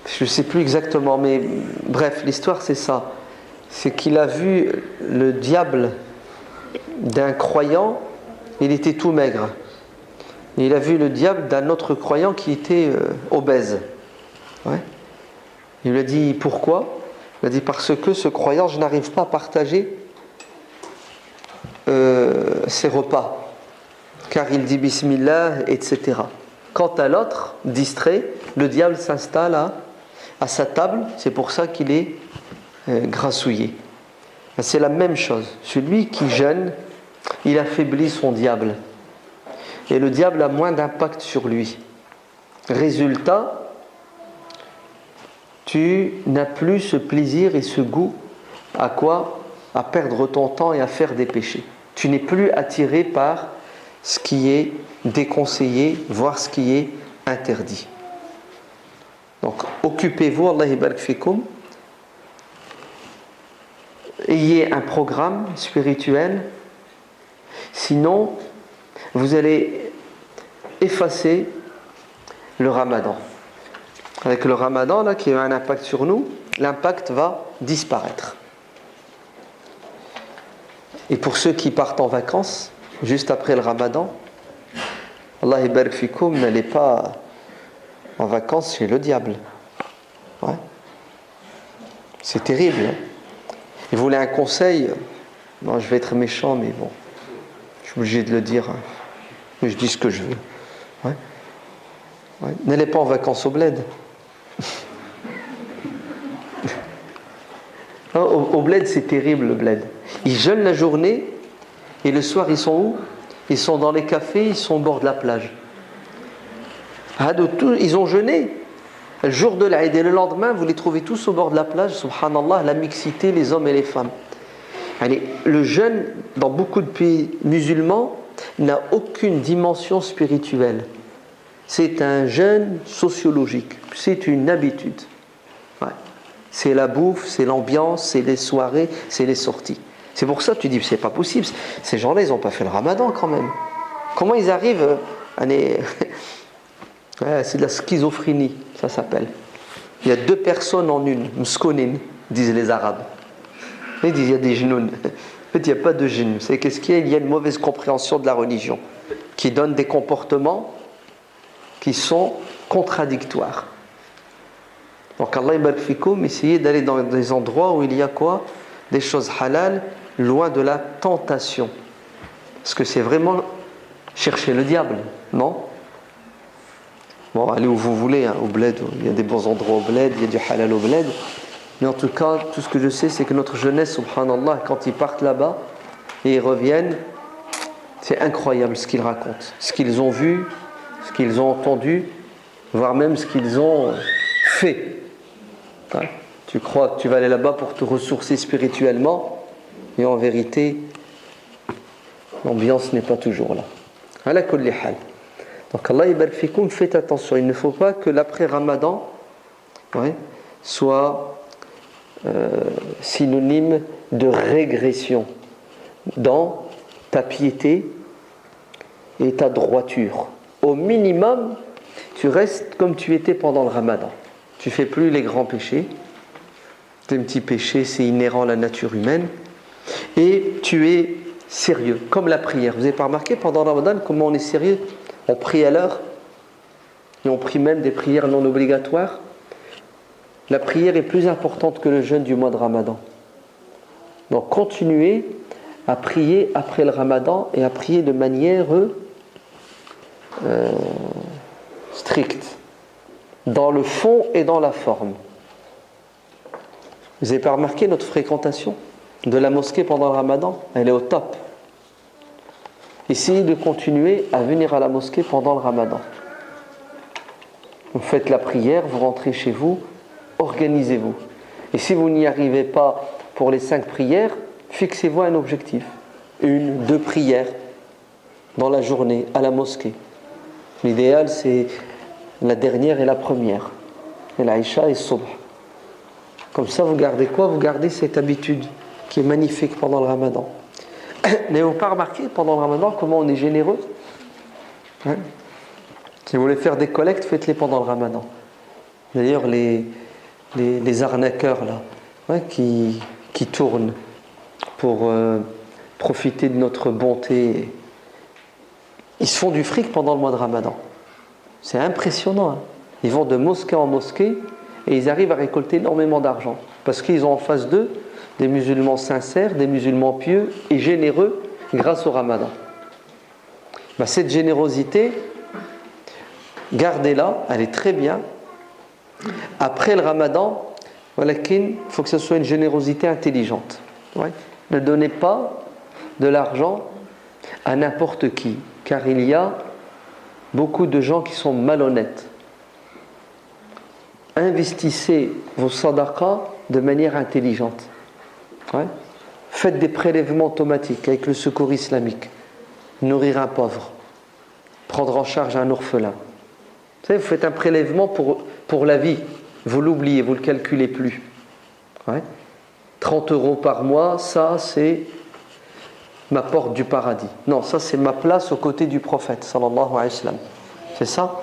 je ne sais plus exactement, mais bref, l'histoire c'est ça, c'est qu'il a vu le diable d'un croyant, il était tout maigre, et il a vu le diable d'un autre croyant qui était obèse. Ouais. Il lui a dit pourquoi? Il a dit parce que ce croyant, je n'arrive pas à partager ses repas, car il dit bismillah, etc. Quant à l'autre, distrait, le diable s'installe à sa table, c'est pour ça qu'il est grassouiller. C'est la même chose. Celui qui jeûne, il affaiblit son diable. Et le diable a moins d'impact sur lui. Résultat, tu n'as plus ce plaisir et ce goût à quoi? À perdre ton temps et à faire des péchés. Tu n'es plus attiré par ce qui est déconseillé, voire ce qui est interdit. Donc, occupez-vous, Allah yabarak fikoum. Ayez un programme spirituel, sinon vous allez effacer le ramadan. Avec le ramadan là, qui a un impact sur nous, l'impact va disparaître. Et pour ceux qui partent en vacances, juste après le ramadan, Allah yabarak fikoum, n'allez pas en vacances chez le diable. Ouais. C'est terrible. Hein. Et vous voulez un conseil? Non, je vais être méchant, mais bon, je suis obligé de le dire. Hein. Mais je dis ce que je veux. Ouais. Ouais. N'allez pas en vacances au bled. Non, au bled, c'est terrible, le bled. Ils jeûnent la journée et le soir, ils sont où? Ils sont dans les cafés, ils sont au bord de la plage. Ils ont jeûné. Le jour de l'Aïd et le lendemain, vous les trouvez tous au bord de la plage. Subhanallah, la mixité, les hommes et les femmes. Allez, le jeûne, dans beaucoup de pays musulmans, n'a aucune dimension spirituelle. C'est un jeûne sociologique. C'est une habitude. Ouais. C'est la bouffe, c'est l'ambiance, c'est les soirées, c'est les sorties. C'est pour ça que tu dis, c'est pas possible. Ces gens-là, ils n'ont pas fait le ramadan quand même. Comment ils arrivent à les... Ouais, c'est de la schizophrénie, ça s'appelle. Il y a deux personnes en une, mskonin, disent les Arabes. Ils disent il y a des genoun. En fait, il n'y a pas de genoun. C'est qu'est-ce qu'il y a? Il y a une mauvaise compréhension de la religion qui donne des comportements qui sont contradictoires. Donc Allah yabarak fikoum, essayez d'aller dans des endroits où il y a quoi? Des choses halal, loin de la tentation. Parce que c'est vraiment chercher le diable, non? Bon, allez où vous voulez, hein, au bled, il y a des bons endroits au bled, il y a du halal au bled. Mais en tout cas, tout ce que je sais, c'est que notre jeunesse, subhanallah, quand ils partent là-bas et ils reviennent, c'est incroyable ce qu'ils racontent. Ce qu'ils ont vu, ce qu'ils ont entendu, voire même ce qu'ils ont fait. Ouais. Tu crois que tu vas aller là-bas pour te ressourcer spirituellement, mais en vérité, l'ambiance n'est pas toujours là. Ala kulli hal. Donc Allah yabarak fikoum, faites attention, il ne faut pas que l'après-Ramadan soit synonyme de régression dans ta piété et ta droiture. Au minimum, tu restes comme tu étais pendant le Ramadan. Tu ne fais plus les grands péchés. Les petits péchés, c'est inhérent à la nature humaine. Et tu es sérieux, comme la prière. Vous n'avez pas remarqué pendant le Ramadan comment on est sérieux? On prie à l'heure et on prie même des prières non obligatoires. La prière est plus importante que le jeûne du mois de Ramadan. Donc continuez à prier après le Ramadan et à prier de manière stricte, dans le fond et dans la forme. Vous n'avez pas remarqué notre fréquentation de la mosquée pendant le Ramadan? Elle est au top. Essayez de continuer à venir à la mosquée pendant le Ramadan. Vous faites la prière, vous rentrez chez vous, organisez-vous. Et si vous n'y arrivez pas pour les 5 prières, fixez-vous un objectif. 1, 2 prières dans la journée à la mosquée. L'idéal, c'est la dernière et la première. Et l'Aïcha et Subh. Comme ça, vous gardez quoi? Vous gardez cette habitude qui est magnifique pendant le Ramadan. N'avez-vous pas remarqué pendant le Ramadan comment on est généreux? Hein? Si vous voulez faire des collectes, faites-les pendant le Ramadan. D'ailleurs, les arnaqueurs là, qui tournent pour profiter de notre bonté, ils se font du fric pendant le mois de Ramadan. C'est impressionnant. Hein? Ils vont de mosquée en mosquée et ils arrivent à récolter énormément d'argent parce qu'ils ont en face d'eux des musulmans sincères, des musulmans pieux et généreux grâce au Ramadan. Cette générosité, gardez-la, elle est très bien. Après le Ramadan, il faut que ce soit une générosité intelligente. Ouais. Ne donnez pas de l'argent à n'importe qui, car il y a beaucoup de gens qui sont malhonnêtes. Investissez vos sadaqas de manière intelligente. Ouais. Faites des prélèvements automatiques avec le secours islamique. Nourrir un pauvre. Prendre en charge un orphelin. Vous savez, vous faites un prélèvement pour la vie. Vous l'oubliez, vous ne le calculez plus. Ouais. 30 € par mois, ça c'est ma porte du paradis. Non, ça c'est ma place aux côtés du prophète, sallallahu alayhi wa sallam. C'est ça?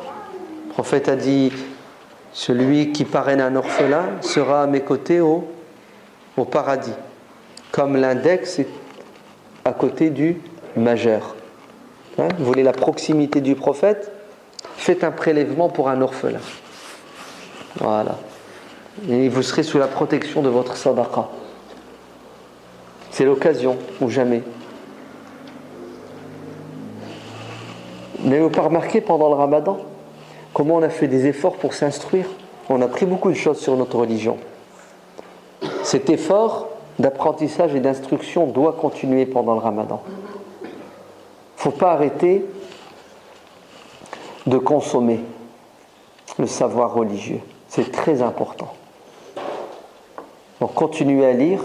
Le prophète a dit, celui qui parraine un orphelin sera à mes côtés au paradis. Comme l'index est à côté du majeur. Hein? Vous voulez la proximité du prophète? Faites un prélèvement pour un orphelin. Voilà. Et vous serez sous la protection de votre sadaqa. C'est l'occasion, ou jamais. N'avez-vous pas remarqué pendant le ramadan comment on a fait des efforts pour s'instruire? On a appris beaucoup de choses sur notre religion. Cet effort d'apprentissage et d'instruction doit continuer pendant le ramadan. Il ne faut pas arrêter de consommer le savoir religieux. C'est très important. Donc continuez à lire,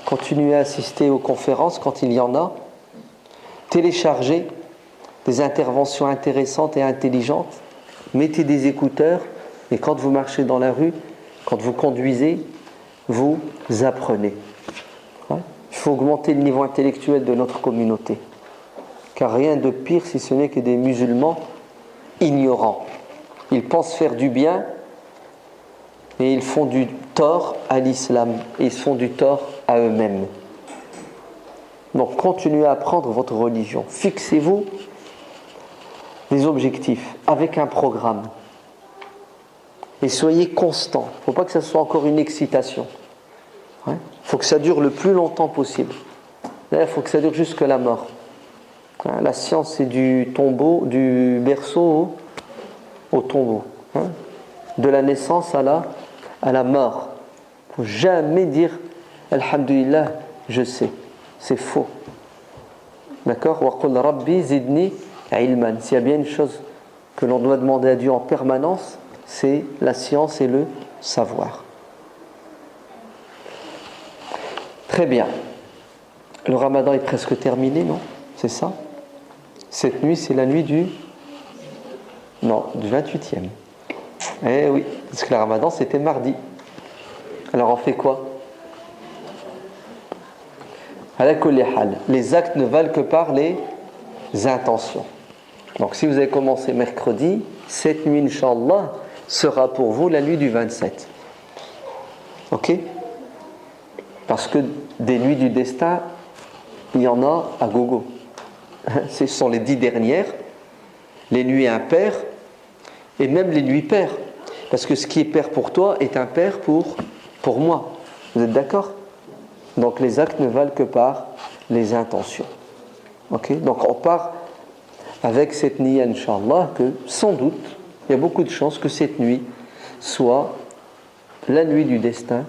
continuez à assister aux conférences quand il y en a, téléchargez des interventions intéressantes et intelligentes, mettez des écouteurs et quand vous marchez dans la rue, quand vous conduisez, vous apprenez. Il faut augmenter le niveau intellectuel de notre communauté. Car rien de pire si ce n'est que des musulmans ignorants. Ils pensent faire du bien et ils font du tort à l'islam et ils font du tort à eux-mêmes. Donc continuez à apprendre votre religion. Fixez-vous des objectifs avec un programme. Et soyez constant. Il ne faut pas que ça soit encore une excitation. Il faut que ça dure le plus longtemps possible. D'ailleurs, il faut que ça dure jusque la mort. La science, c'est du tombeau, du berceau au tombeau. De la naissance à la mort. Il ne faut jamais dire Alhamdulillah, je sais. C'est faux. D'accord? Wa qul rabbi zidni ilman. S'il y a bien une chose que l'on doit demander à Dieu en permanence, c'est la science et le savoir. Très bien. Le ramadan est presque terminé, non? C'est ça? Cette nuit, c'est la nuit du 28e. Eh oui, parce que le ramadan, c'était mardi. Alors on fait quoi? Ala kulli hal, les actes ne valent que par les intentions. Donc si vous avez commencé mercredi, cette nuit, Inch'Allah, sera pour vous la nuit du 27. Ok? Parce que des nuits du destin, il y en a à gogo. Ce sont les 10 dernières, les nuits impaires, et même les nuits paires. Parce que ce qui est pair pour toi est impair pour moi. Vous êtes d'accord? Donc les actes ne valent que par les intentions. Ok? Donc on part avec cette nuit, Inch'Allah, que sans doute, il y a beaucoup de chances que cette nuit soit la nuit du destin.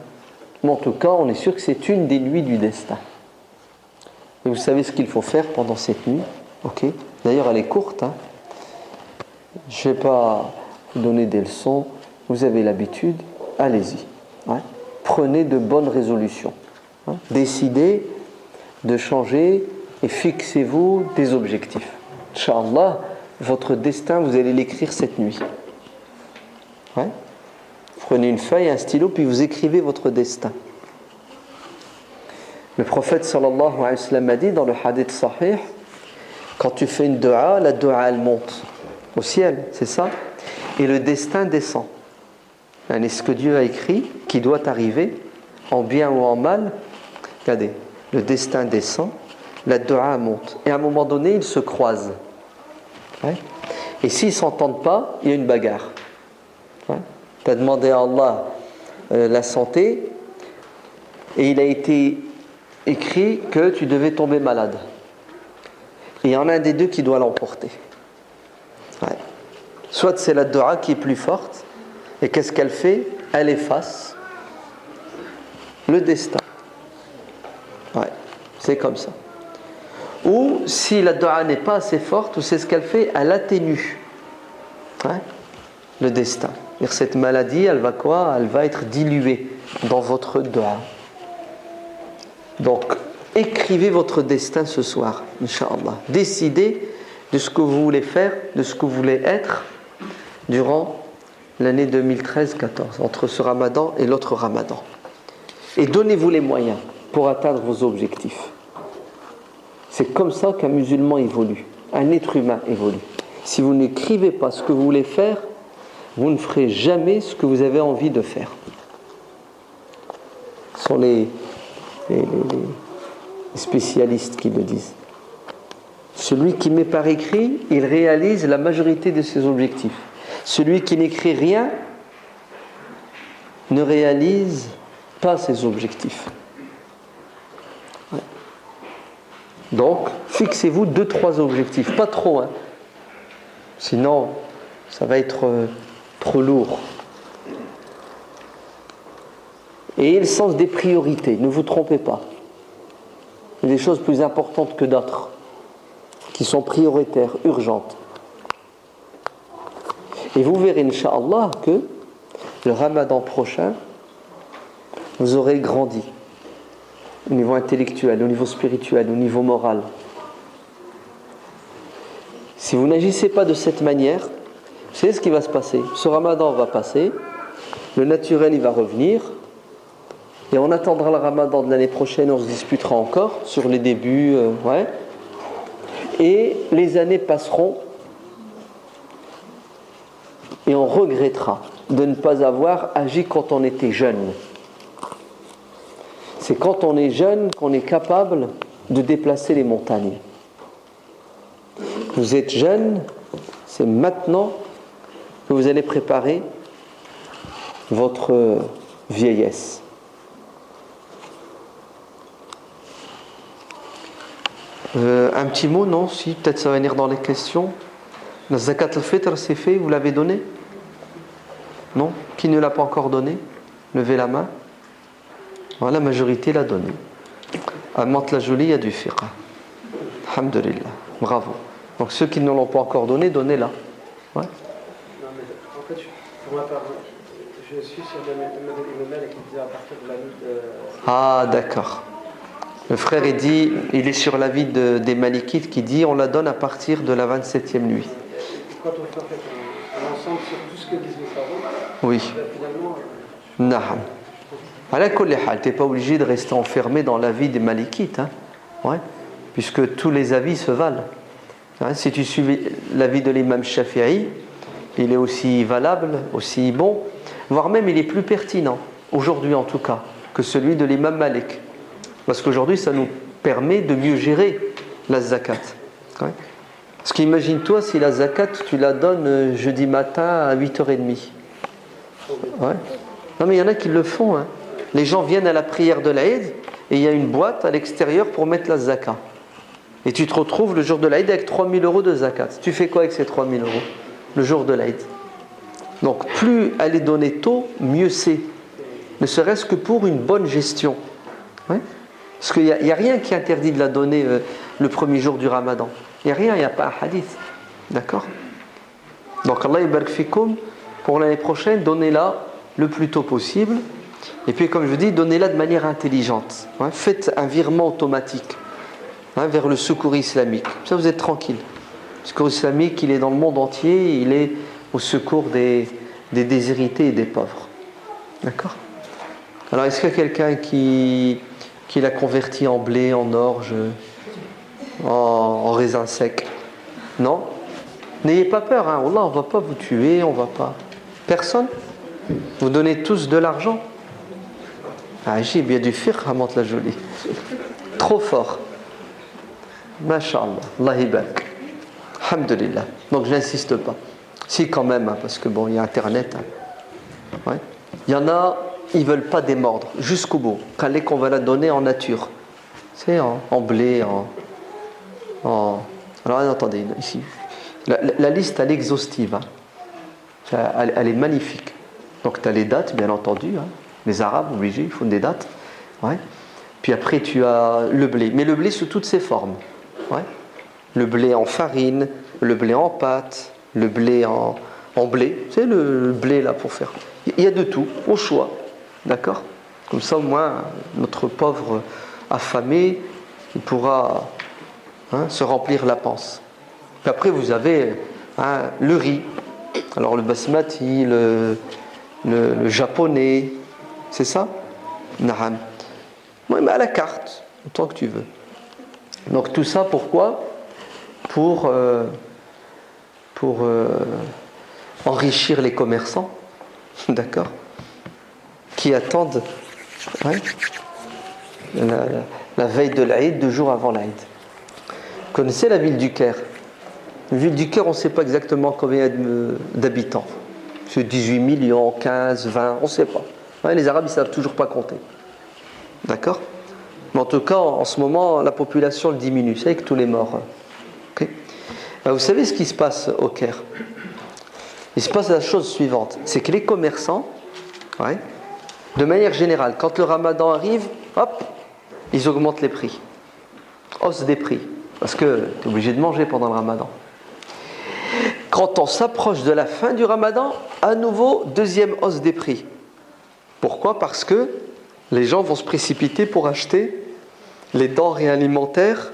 Mais en tout cas, on est sûr que c'est une des nuits du destin. Et vous savez ce qu'il faut faire pendant cette nuit? Ok? D'ailleurs, elle est courte. Je ne vais pas vous donner des leçons. Vous avez l'habitude. Allez-y. Prenez de bonnes résolutions. Décidez de changer et fixez-vous des objectifs. Inch'Allah, votre destin, vous allez l'écrire cette nuit. Prenez une feuille, un stylo, puis vous écrivez votre destin. Le prophète sallallahu alayhi wa sallam a dit dans le hadith sahih, quand tu fais une dua, la dua elle monte au ciel, c'est ça? Et le destin descend. Et ce que Dieu a écrit, qui doit arriver, en bien ou en mal, regardez, le destin descend, la dua monte. Et à un moment donné, ils se croisent. Et s'ils ne s'entendent pas, il y a une bagarre. Tu as demandé à Allah la santé, et il a été écrit que tu devais tomber malade. Et il y en a un des deux qui doit l'emporter. Soit c'est la dua qui est plus forte, et qu'est-ce qu'elle fait? Elle efface le destin. Ouais, c'est comme ça. Ou si la dua n'est pas assez forte, ou c'est ce qu'elle fait, elle atténue le destin. C'est-à-dire cette maladie, elle va quoi? Elle va être diluée dans votre dua. Donc, écrivez votre destin ce soir, Inch'Allah. Décidez de ce que vous voulez faire, de ce que vous voulez être durant l'année 2013-14, entre ce ramadan et l'autre ramadan. Et donnez-vous les moyens pour atteindre vos objectifs. C'est comme ça qu'un musulman évolue, un être humain évolue. Si vous n'écrivez pas ce que vous voulez faire, vous ne ferez jamais ce que vous avez envie de faire. Ce sont les spécialistes qui le disent. Celui qui met par écrit, il réalise la majorité de ses objectifs. Celui qui n'écrit rien ne réalise pas ses objectifs. Ouais. Donc, fixez-vous 2-3 objectifs, pas trop, hein. Sinon, ça va être trop lourd. Et le sens des priorités, ne vous trompez pas. Il y a des choses plus importantes que d'autres, qui sont prioritaires, urgentes. Et vous verrez, Inch'Allah, que le ramadan prochain, vous aurez grandi au niveau intellectuel, au niveau spirituel, au niveau moral. Si vous n'agissez pas de cette manière, vous savez ce qui va se passer. Ce ramadan va passer, le naturel il va revenir, et on attendra le ramadan de l'année prochaine, on se disputera encore sur les débuts, et les années passeront, et on regrettera de ne pas avoir agi quand on était jeune. C'est quand on est jeune qu'on est capable de déplacer les montagnes. Vous êtes jeune, c'est maintenant que vous allez préparer votre vieillesse. Un petit mot, non? Si, peut-être ça va venir dans les questions. La zakat al-fitr, c'est fait, vous l'avez donné? Non? Qui ne l'a pas encore donné? Levez la main. Voilà, la majorité l'a donné. À Mantes-la-Jolie, il y a du fiqh. Alhamdulillah. Bravo. Donc ceux qui ne l'ont pas encore donné, donnez-la. Ouais. Non, mais en fait, pour ma part, je suis sur le Malik qui disait à partir de la nuit de... Ah, d'accord. Le frère, il est sur l'avis des Malikites qui dit on la donne à partir de la 27e nuit. Quand on fait un ensemble sur tout ce que disent les savants, oui. Finalement... Naham. À la kulli hal, tu n'es pas obligé de rester enfermé dans l'avis des Malikites, hein. Ouais. Puisque tous les avis se valent. Hein, si tu suis l'avis de l'imam Shafi'i, il est aussi valable, aussi bon, voire même il est plus pertinent, aujourd'hui en tout cas, que celui de l'imam Malik. Parce qu'aujourd'hui, ça nous permet de mieux gérer la zakat. Ouais. Parce qu'imagine-toi si la zakat, tu la donnes jeudi matin à 8h30. Ouais. Non mais il y en a qui le font. Hein. Les gens viennent à la prière de l'Aïd et il y a une boîte à l'extérieur pour mettre la zakat. Et tu te retrouves le jour de l'Aïd avec 3 000 € de zakat. Tu fais quoi avec ces 3 000 € le jour de l'Aïd? Donc plus elle est donnée tôt, mieux c'est. Ne serait-ce que pour une bonne gestion. Ouais. Parce qu'il n'y a rien qui interdit de la donner le premier jour du Ramadan. Il n'y a rien, il n'y a pas un hadith. D'accord? Donc Allah yabarak fikoum, pour l'année prochaine, donnez-la le plus tôt possible. Et puis comme je vous dis, donnez-la de manière intelligente. Ouais. Faites un virement automatique vers le secours islamique. Ça vous êtes tranquille. Le secours islamique, il est dans le monde entier, il est au secours des déshérités et des pauvres. D'accord? Alors est-ce qu'il y a quelqu'un qui l'a converti en blé, en orge, en raisin sec? Non? N'ayez pas peur, hein. Allah, on ne va pas vous tuer, on ne va pas. Personne? Vous donnez tous de l'argent? Ah, j'ai bien du fiqh à Mantes-la-Jolie. Trop fort. Masha'Allah, Allah ibarak. Alhamdulillah. Donc je n'insiste pas. Si, quand même, hein, parce que bon, il y a Internet. Hein. Ouais. Il y en a, ils ne veulent pas démordre jusqu'au bout. Quand qu'on va la donner en nature. C'est en blé, en... Alors attendez, ici. La liste, elle est exhaustive. Hein. Elle est magnifique. Donc tu as les dates, bien entendu. Hein. Les Arabes, obligés, ils font des dates. Ouais. Puis après, tu as le blé. Mais le blé sous toutes ses formes. Ouais. Le blé en farine, le blé en pâte, le blé en blé. Tu sais, le blé là pour faire. Il y a de tout, au choix. D'accord ? Comme ça, au moins, notre pauvre affamé, il pourra se remplir la panse. Puis après, vous avez le riz. Alors, le basmati, le japonais, c'est ça ? Naham. Oui, mais à la carte, autant que tu veux. Donc, tout ça, pourquoi ? Pour enrichir les commerçants, d'accord, qui attendent la veille de l'Aïd, 2 jours avant l'Aïd. Vous connaissez la ville du Caire ? La ville du Caire, on ne sait pas exactement combien il y a d'habitants. C'est 18 millions, 15, 20, on ne sait pas. Ouais, les Arabes, ils ne savent toujours pas compter. D'accord ? Mais en tout cas, en ce moment, la population diminue. C'est avec tous les morts. Okay ? Vous savez ce qui se passe au Caire ? Il se passe la chose suivante. C'est que les commerçants, de manière générale, quand le ramadan arrive, hop, ils augmentent les prix. Hausse des prix. Parce que tu es obligé de manger pendant le ramadan. Quand on s'approche de la fin du ramadan, à nouveau, deuxième hausse des prix. Pourquoi ? Parce que les gens vont se précipiter pour acheter les denrées alimentaires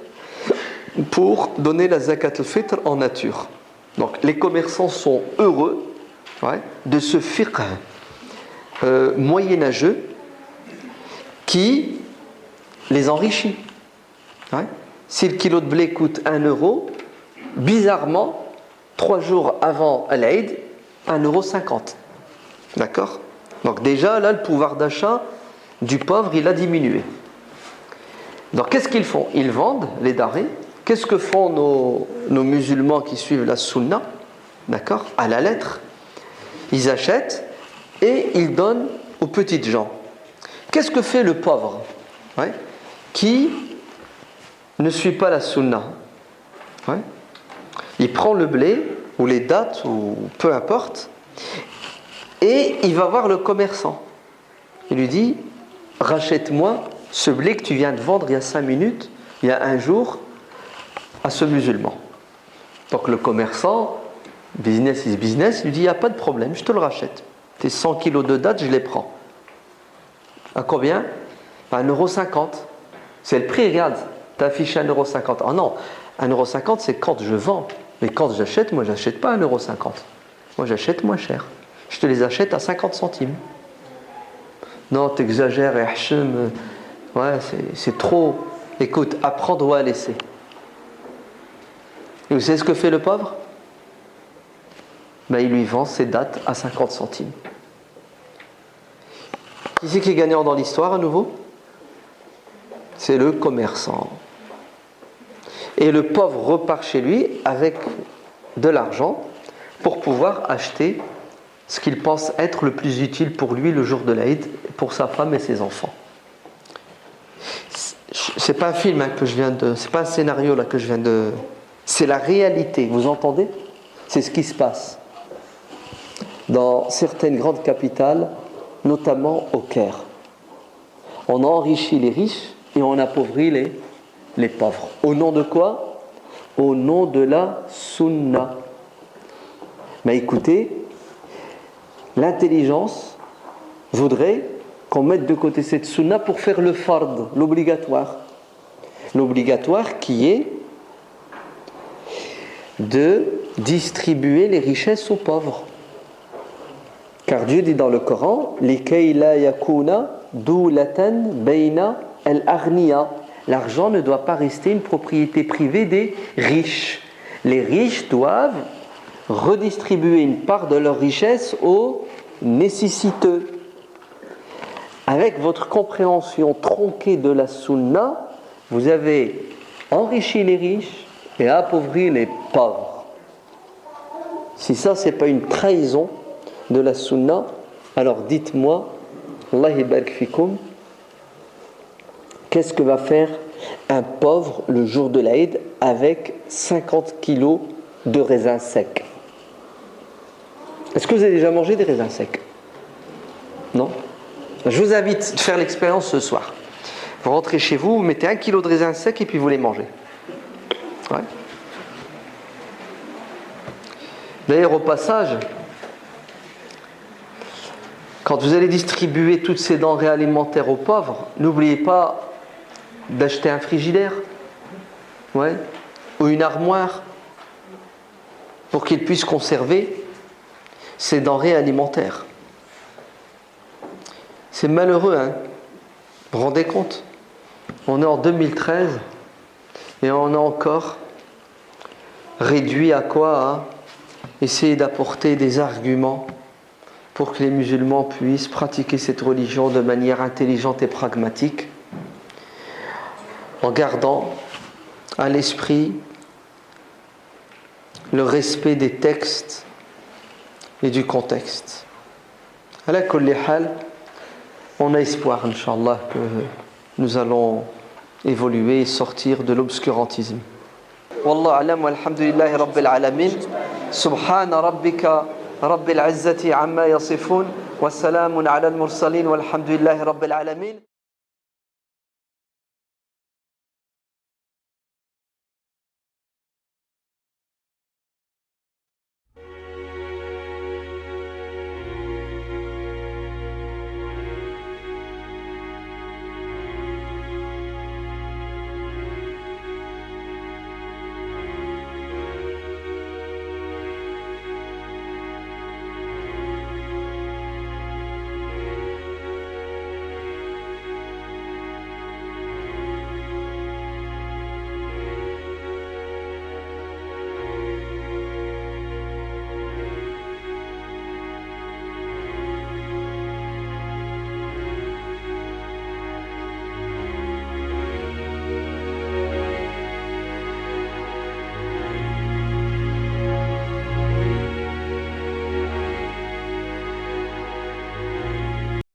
pour donner la zakat al-fitr en nature. Donc les commerçants sont heureux de ce fiqh moyenâgeux qui les enrichit. Si le kilo de blé coûte 1 euro, bizarrement, 3 jours avant l'Aïd, 1,50 €. D'accord ? Donc déjà, là, le pouvoir d'achat du pauvre, il a diminué. Donc qu'est-ce qu'ils font ? Ils vendent les denrées. Qu'est-ce que font nos musulmans qui suivent la sunna ? D'accord ? À la lettre. Ils achètent et ils donnent aux petites gens. Qu'est-ce que fait le pauvre qui ne suit pas la sunna ? Il prend le blé ou les dattes ou peu importe et il va voir le commerçant. Il lui dit : rachète-moi ce blé que tu viens de vendre il y a 5 minutes, il y a 1 jour, à ce musulman. Donc le commerçant, business is business, lui dit : il n'y a pas de problème, je te le rachète. Tes 100 kilos de dattes, je les prends. À combien ? 1,50 €. C'est le prix, regarde, t'as affiché 1,50 €. Ah non, 1,50 € c'est quand je vends. Mais quand j'achète, moi j'achète pas 1,50 €. Moi j'achète moins cher. Je te les achète à 50 centimes. Non, t'exagères, Hachem. Ouais, c'est trop. Écoute, à prendre ou à laisser. Et vous savez ce que fait le pauvre ? Il lui vend ses dattes à 50 centimes. Qui c'est qui est gagnant dans l'histoire à nouveau ? C'est le commerçant. Et le pauvre repart chez lui avec de l'argent pour pouvoir acheter ce qu'il pense être le plus utile pour lui le jour de l'Aïd, pour sa femme et ses enfants. C'est pas un film que je viens de... C'est pas un scénario là que je viens de... C'est la réalité, vous entendez ? C'est ce qui se passe dans certaines grandes capitales, notamment au Caire. On enrichit les riches et on appauvrit les pauvres. Au nom de quoi ? Au nom de la sunna. Mais écoutez, l'intelligence voudrait qu'on mette de côté cette sunna pour faire le fard, l'obligatoire. L'obligatoire qui est de distribuer les richesses aux pauvres. Car Dieu dit dans le Coran : Likay la yakuna doulatan bayna al-aghniya. L'argent ne doit pas rester une propriété privée des riches. Les riches doivent redistribuer une part de leur richesse aux nécessiteux. Avec votre compréhension tronquée de la sunna, vous avez enrichi les riches et appauvri les pauvres. Si ça, c'est pas une trahison de la sunna, alors dites-moi, Allah barik fikoum, qu'est-ce que va faire un pauvre le jour de l'Aïd avec 50 kilos de raisins secs ? Est-ce que vous avez déjà mangé des raisins secs ? Non ? Je vous invite à faire l'expérience ce soir. Vous rentrez chez vous, vous mettez 1 kilo de raisins secs et puis vous les mangez. Ouais. D'ailleurs, au passage, quand vous allez distribuer toutes ces denrées alimentaires aux pauvres, n'oubliez pas d'acheter un frigidaire, ouais, ou une armoire, pour qu'ils puissent conserver ces denrées alimentaires. C'est malheureux, hein? Vous vous rendez compte? On est en 2013 et on a encore réduit à quoi? À essayer d'apporter des arguments pour que les musulmans puissent pratiquer cette religion de manière intelligente et pragmatique, en gardant à l'esprit le respect des textes et du contexte. Ala kulli hal, on a espoir, Inch'Allah, que nous allons évoluer et sortir de l'obscurantisme. Wallahu a'lam walhamdulillahi rabbil alamin. Subhana rabbika rabbil izzati amma yasifun wa salamun ala al-mursalin walhamdulillahi rabbil alamin.